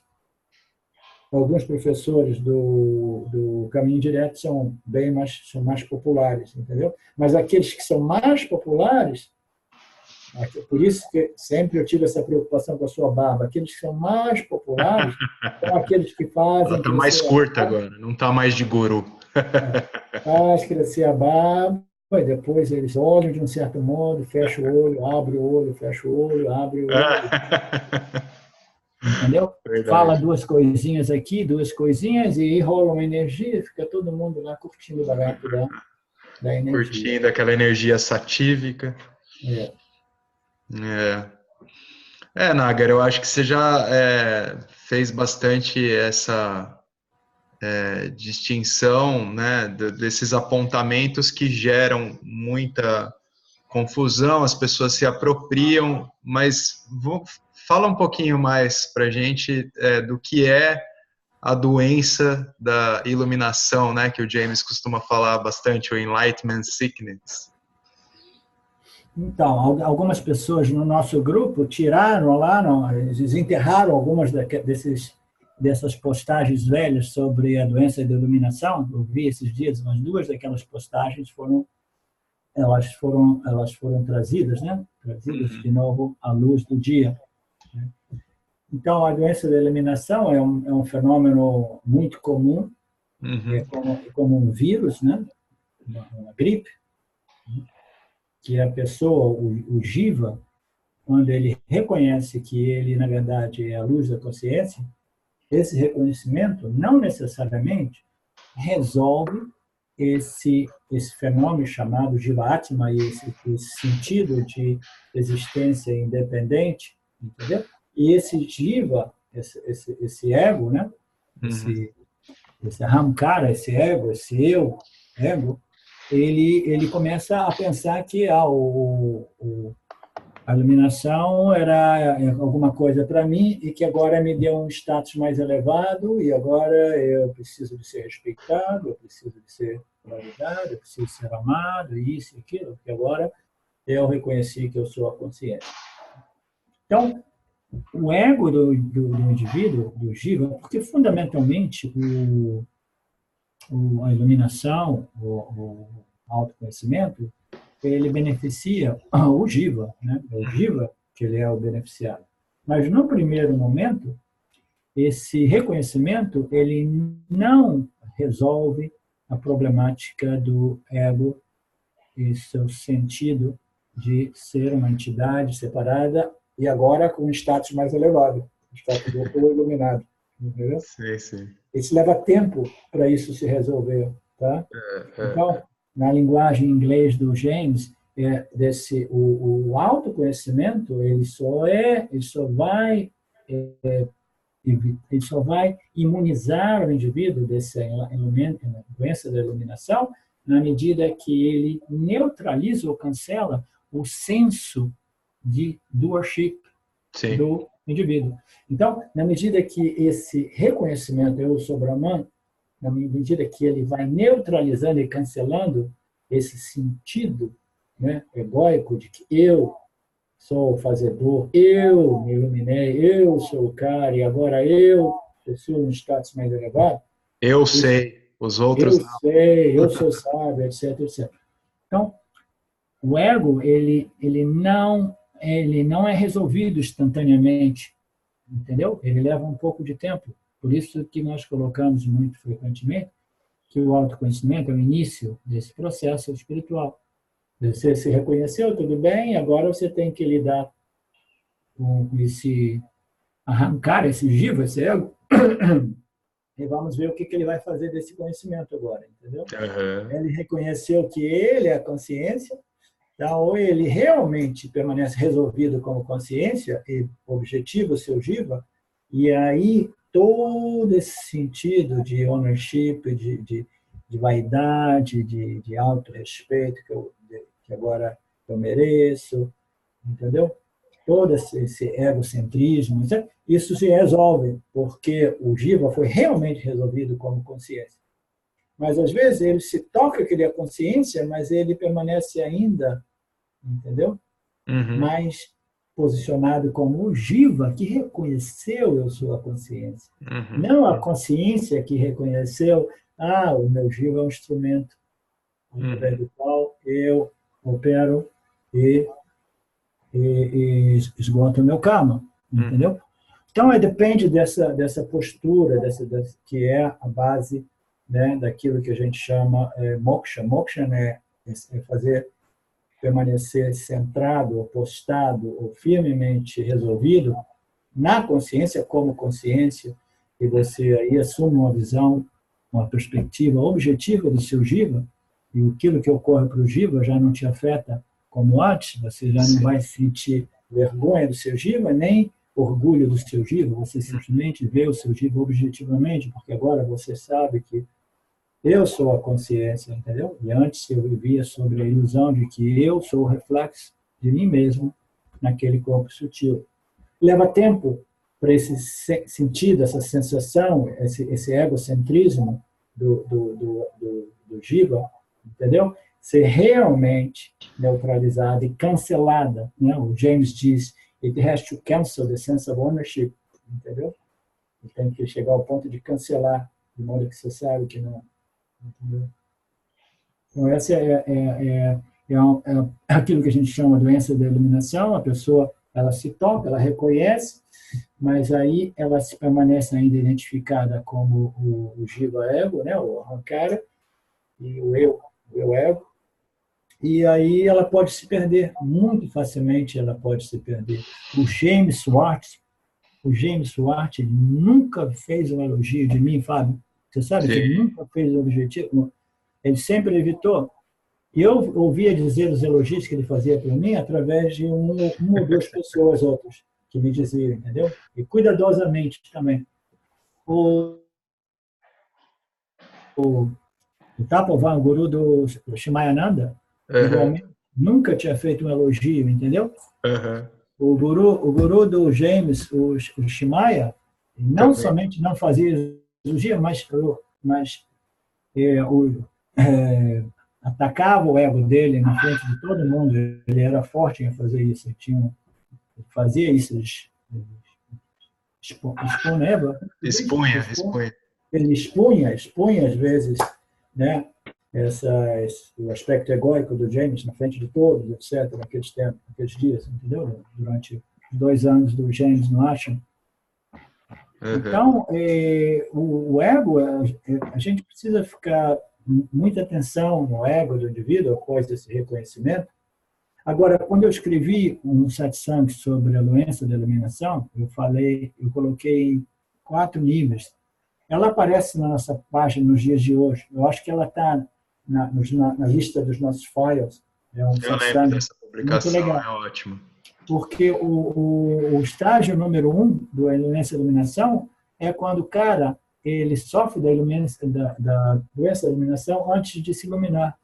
professores do Caminho Direto são mais populares, entendeu? Mas aqueles que são mais populares, por isso que sempre eu tive essa preocupação com a sua barba, aqueles que são mais populares são aqueles que fazem... Ela está mais curta agora, não está mais de guru. Faz crescer a barba, e depois eles olham de um certo modo, fecha o olho, abre o olho, fecha o olho, abre o olho. Entendeu? Verdade. Fala duas coisinhas aqui, duas coisinhas, e rola uma energia, fica todo mundo lá curtindo o barato da energia. Curtindo aquela energia satívica. Nagar, eu acho que você já fez bastante essa distinção, né, desses apontamentos que geram muita confusão, as pessoas se apropriam, mas fala um pouquinho mais para a gente do que é a doença da iluminação, né, que o James costuma falar bastante, o Enlightenment Sickness. Então, algumas pessoas no nosso grupo tiraram lá, eles enterraram algumas dessas postagens velhas sobre a doença da iluminação. Eu vi esses dias, umas duas daquelas postagens foram elas foram trazidas, né? Trazidas de novo à luz do dia. Né? Então, a doença da eliminação é um fenômeno muito comum, é como um vírus, né? Uma gripe, que a pessoa, o jiva, quando ele reconhece que ele, na verdade, é a luz da consciência, esse reconhecimento não necessariamente resolve esse fenômeno chamado Jivatma, e esse sentido de existência independente, entendeu? E esse Jiva, esse ego, né? Esse Ahamkara, esse ego, esse eu, ego, ele começa a pensar que a iluminação era alguma coisa para mim e que agora me deu um status mais elevado e agora eu preciso de ser respeitado, eu preciso de ser validado, eu preciso ser amado, isso e aquilo, porque agora eu reconheci que eu sou a consciência. Então, o ego do indivíduo, do jiva, porque fundamentalmente a iluminação, o autoconhecimento, ele beneficia o jiva, né? É o jiva que ele é o beneficiado. Mas no primeiro momento, esse reconhecimento ele não resolve a problemática do ego e seu sentido de ser uma entidade separada e agora com um status mais elevado, o status do iluminado, entendeu? Sim, sim. Isso leva tempo para isso se resolver, tá? Então, na linguagem inglesa do James, o autoconhecimento ele só vai imunizar o indivíduo dessa doença da iluminação na medida que ele neutraliza ou cancela o senso de doership do indivíduo. Então, na medida que esse reconhecimento eu sou Brahman, na medida que ele vai neutralizando e cancelando esse sentido, né, egóico de que eu sou o fazedor, eu me iluminei, eu sou o cara e agora eu preciso um status mais elevado. Eu sei, os outros não. Eu sou sábio, etc, etc. Então, o ego, ele não é resolvido instantaneamente, entendeu? Ele leva um pouco de tempo. Por isso que nós colocamos muito frequentemente que o autoconhecimento é o início desse processo espiritual. Você se reconheceu, tudo bem, agora você tem que lidar com esse arrancar, esse jiva, esse ego, e vamos ver o que ele vai fazer desse conhecimento agora, entendeu? Ele reconheceu que ele é a consciência, então, ou ele realmente permanece resolvido como consciência e objetivo o seu jiva, e aí todo esse sentido de ownership, de vaidade, de autorrespeito que agora eu mereço, entendeu? Todo esse egocentrismo, isso se resolve porque o jiva foi realmente resolvido como consciência. Mas, às vezes, ele se toca que ele é consciência, mas ele permanece ainda, entendeu? Mais posicionado como o jiva que reconheceu eu sou a consciência. Não a consciência que reconheceu, o meu jiva é um instrumento através do qual eu opero e esgoto o meu karma, entendeu? Então, depende dessa postura, que é a base, né, daquilo que a gente chama moksha. Moksha é fazer permanecer centrado, ou postado, ou firmemente resolvido na consciência como consciência, e você aí assume uma visão, uma perspectiva objetiva do seu jiva, e aquilo que ocorre para o jiva já não te afeta como antes, você já não vai sentir vergonha do seu jiva, nem orgulho do seu jiva, você simplesmente vê o seu jiva objetivamente, porque agora você sabe que eu sou a consciência, entendeu? E antes eu vivia sobre a ilusão de que eu sou o reflexo de mim mesmo naquele corpo sutil. Leva tempo para esse sentido, essa sensação, esse egocentrismo do jiva, entendeu? Ser realmente neutralizada e cancelada, né? O James diz, it has to cancel the sense of ownership, entendeu? Ele tem que chegar ao ponto de cancelar, de modo que você sabe que não, entendeu? Então essa é aquilo que a gente chama de doença da iluminação. A pessoa, ela se toca, ela reconhece, mas aí ela se permanece ainda identificada como o jiva ego, né, o ahankara, e o eu ego, e aí ela pode se perder, muito facilmente ela pode se perder. O James Schwartz ele nunca fez um elogio de mim, Fábio. Você sabe que ele Sim. nunca fez um elogio, ele sempre evitou. E eu ouvia dizer os elogios que ele fazia para mim através de uma ou duas pessoas, outras, que me diziam, entendeu? E cuidadosamente também. O, o Tapovan, o guru do Shimayananda, Aham. igualmente, nunca tinha feito um elogio, entendeu? Aham. O guru do James, o Shimaya, não Também. somente não fazia elogio, mas é, atacava o ego dele na frente de todo mundo. Ele era forte em fazer isso. Ele fazia isso. Expuneva, Expunha, expunha. ele expunha às vezes, né, o aspecto egóico do James na frente de todos, etc., naqueles tempos, naqueles dias, entendeu? Durante os 2 anos do James no Ashram. Aham. Então, o ego, a gente precisa ficar muita atenção no ego do indivíduo após esse reconhecimento. Agora, quando eu escrevi um satsang sobre a doença da iluminação, eu coloquei 4 níveis. Ela aparece na nossa página nos dias de hoje. Eu acho que ela está na lista dos nossos files. É um Eu lembro satsang dessa muito publicação, legal. é ótimo. Porque o estágio número 1 da iluminação é quando o cara ele sofre da doença da iluminação antes de se iluminar.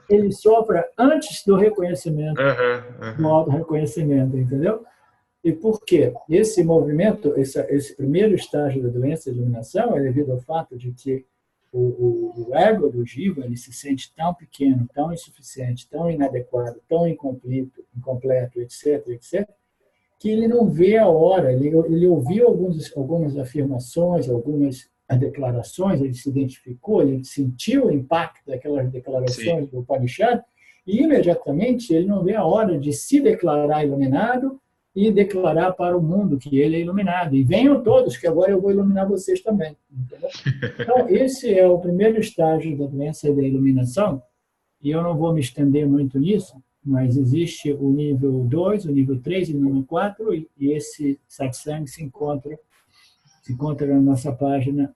Ele sofre antes do reconhecimento, Aham, do aham. auto-reconhecimento, entendeu? E por quê? Esse movimento, esse primeiro estágio da doença de iluminação é devido ao fato de que o ego do jiva ele se sente tão pequeno, tão insuficiente, tão inadequado, tão incompleto, etc., etc., que ele não vê a hora. Ele ouviu algumas afirmações, algumas declarações, ele se identificou, ele sentiu o impacto daquelas Sim. declarações do Upanishad, e imediatamente ele não vê a hora de se declarar iluminado e declarar para o mundo que ele é iluminado. E venham todos, que agora eu vou iluminar vocês também. Entendeu? Então, esse é o primeiro estágio da doença da iluminação, e eu não vou me estender muito nisso, mas existe o nível 2, o nível 3 e o nível 4, e esse satsang se encontra na nossa página.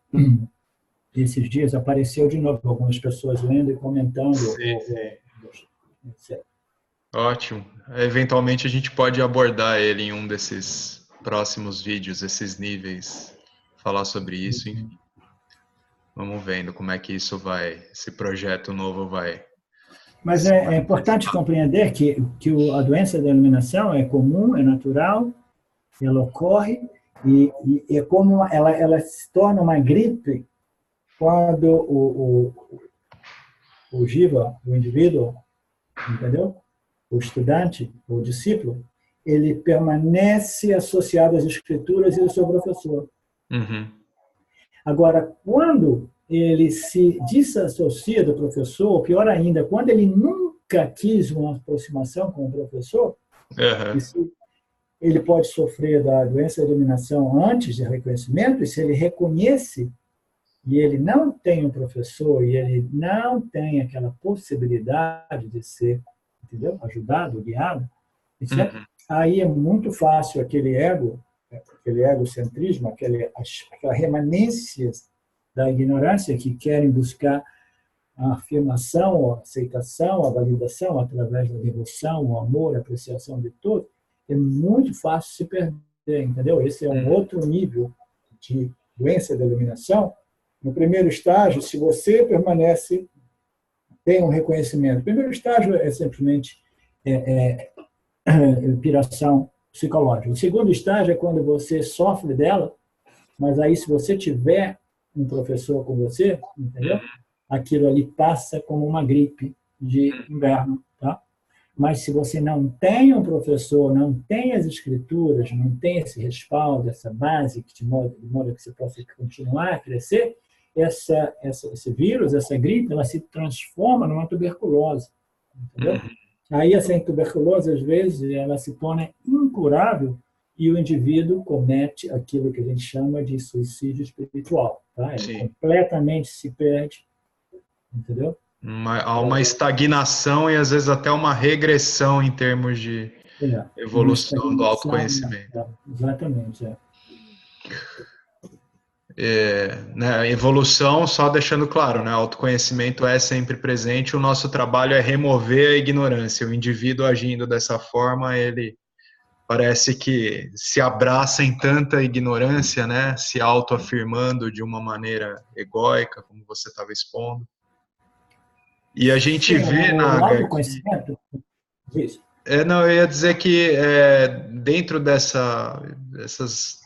Esses dias apareceu de novo algumas pessoas lendo e comentando, Sim, sim. etc. Ótimo. Eventualmente a gente pode abordar ele em um desses próximos vídeos, esses níveis, falar sobre isso, enfim. Vamos vendo como é que isso vai, esse projeto novo vai Mas se é importante manifestar. compreender que a doença da iluminação é comum, é natural, ela ocorre, e é como ela se torna uma gripe quando o jiva, o indivíduo, entendeu? O estudante, o discípulo, ele permanece associado às escrituras e ao seu professor. Uhum. Agora, quando ele se desassocia do professor, ou pior ainda, quando ele nunca quis uma aproximação com o professor, Uhum. ele pode sofrer da doença de iluminação antes de reconhecimento, e se ele reconhece e ele não tem um professor, e ele não tem aquela possibilidade de ser, entendeu? Ajudado, guiado, etc., Uhum. aí é muito fácil aquele egocentrismo, aquela remanência da ignorância que querem buscar a afirmação, a aceitação, a validação através da devoção, o amor, a apreciação de tudo, é muito fácil se perder, entendeu? Esse é um Uhum. outro nível de doença da iluminação. No primeiro estágio, se você permanece, tem um reconhecimento. O primeiro estágio é simplesmente piração psicológica. O segundo estágio é quando você sofre dela, mas aí se você tiver um professor com você, entendeu? Aquilo ali passa como uma gripe de inverno, tá? Mas se você não tem um professor, não tem as escrituras, não tem esse respaldo, essa base de modo que você possa continuar a crescer, esse vírus, essa gripe, ela se transforma numa tuberculose. entendeu? Aí essa tuberculose, às vezes, ela se torna incurável e o indivíduo comete aquilo que a gente chama de suicídio espiritual. Tá? Ele Sim. completamente se perde, entendeu? Há uma estagnação e às vezes até uma regressão em termos de Uma evolução do estagnação, autoconhecimento. exatamente. Né, evolução, só deixando claro, né, autoconhecimento é sempre presente, o nosso trabalho é remover a ignorância. O indivíduo agindo dessa forma, ele parece que se abraça em tanta ignorância, né, se autoafirmando de uma maneira egóica, como você estava expondo. E a gente Sim, vê, o Naga, autoconhecimento, isso. não, eu ia dizer que dentro dessas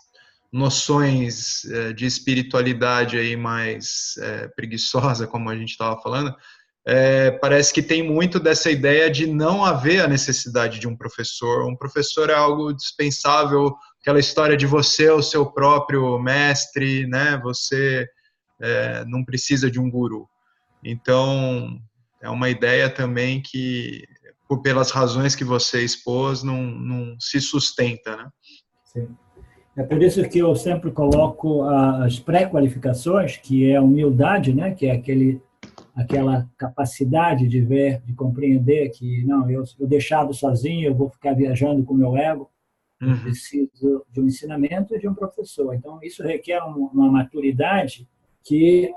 noções de espiritualidade aí mais preguiçosa, como a gente estava falando, parece que tem muito dessa ideia de não haver a necessidade de um professor. Um professor é algo dispensável, aquela história de você, o seu próprio mestre, né? Você não precisa de um guru. Então, é uma ideia também que, pelas razões que você expôs, não se sustenta, né? Sim. É por isso que eu sempre coloco as pré-qualificações, que é a humildade, né? Que é aquela capacidade de ver, de compreender que, não, eu deixado sozinho, eu vou ficar viajando com o meu ego, eu preciso de um ensinamento e de um professor. Então, isso requer uma maturidade que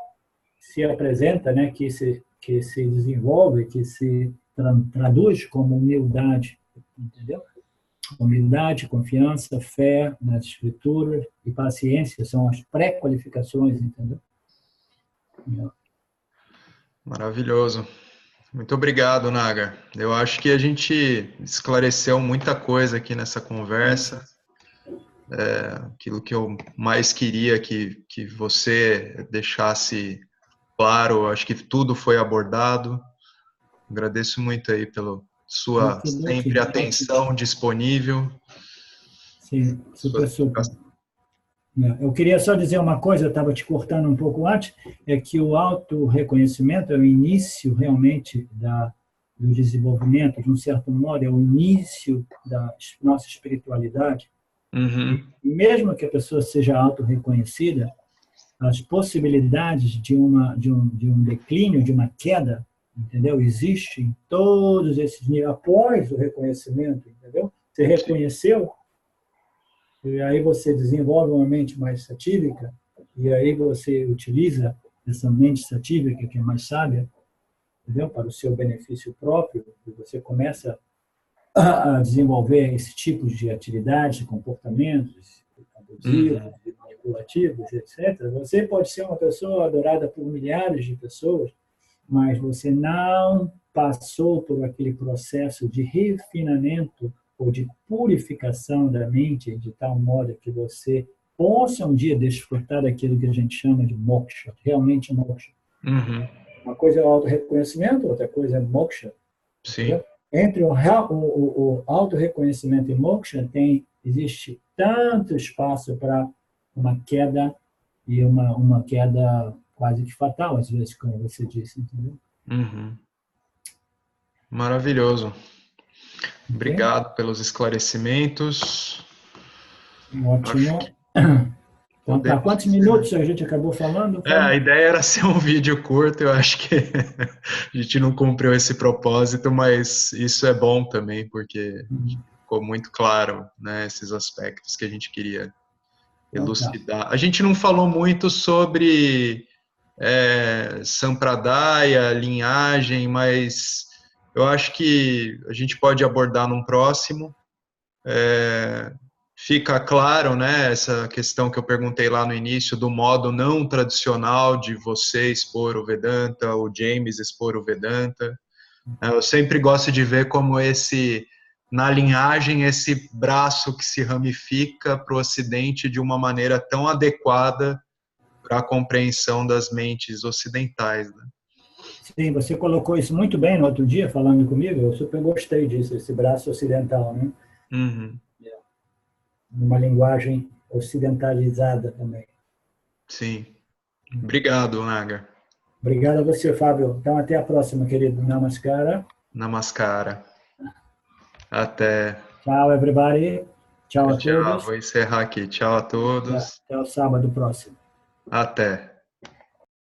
se apresenta, né? Que se desenvolve, que se traduz como humildade, entendeu? Humildade, confiança, fé nas escrituras e paciência são as pré-qualificações, entendeu? Maravilhoso. Muito obrigado, Naga. Eu acho que a gente esclareceu muita coisa aqui nessa conversa. Aquilo que eu mais queria que você deixasse claro, acho que tudo foi abordado. Agradeço muito aí pela sua sempre atenção disponível. Sim, super. Eu queria só dizer uma coisa, eu estava te cortando um pouco antes, é que o autorreconhecimento é o início realmente do desenvolvimento, de um certo modo, é o início da nossa espiritualidade. Uhum. E mesmo que a pessoa seja autorreconhecida, as possibilidades de um declínio, de uma queda, entendeu? Existem em todos esses níveis, após o reconhecimento, entendeu? Você reconheceu, e aí você desenvolve uma mente mais satívica, e aí você utiliza essa mente satívica, que é mais sábia, entendeu? Para o seu benefício próprio, e você começa a desenvolver esse tipo de atividades, comportamentos abusivos, manipulativos, etc. Você pode ser uma pessoa adorada por milhares de pessoas, mas você não passou por aquele processo de refinamento ou de purificação da mente de tal modo que você possa um dia desfrutar daquilo que a gente chama de moksha, realmente moksha. Uma coisa é o auto-reconhecimento, outra coisa é moksha. Sim. Entendeu? Entre o auto-reconhecimento e moksha existe tanto espaço para uma queda e uma queda quase que fatal, às vezes, como você disse, entendeu? Maravilhoso. Okay? Obrigado pelos esclarecimentos. Ótimo. Então, tá. Quantos minutos a gente acabou falando? A ideia era ser um vídeo curto, eu acho que a gente não cumpriu esse propósito, mas isso é bom também, porque ficou muito claro, né, esses aspectos que a gente queria elucidar. A gente não falou muito sobre Sampradaya, linhagem, mas eu acho que a gente pode abordar num próximo. Fica claro, né, essa questão que eu perguntei lá no início, do modo não tradicional de você expor o Vedanta, o James expor o Vedanta. Eu sempre gosto de ver como na linhagem, esse braço que se ramifica para o Ocidente de uma maneira tão adequada para a compreensão das mentes ocidentais, né? Sim, você colocou isso muito bem no outro dia, falando comigo, eu super gostei disso, esse braço ocidental, né? Numa linguagem ocidentalizada também. Sim. Obrigado, Naga. Obrigado a você, Fábio. Então, até a próxima, querido. Namaskara. Namaskara. Até. Tchau, everybody. Tchau a Tchau. todos. Vou encerrar aqui. Tchau a todos. Até o sábado próximo. Até.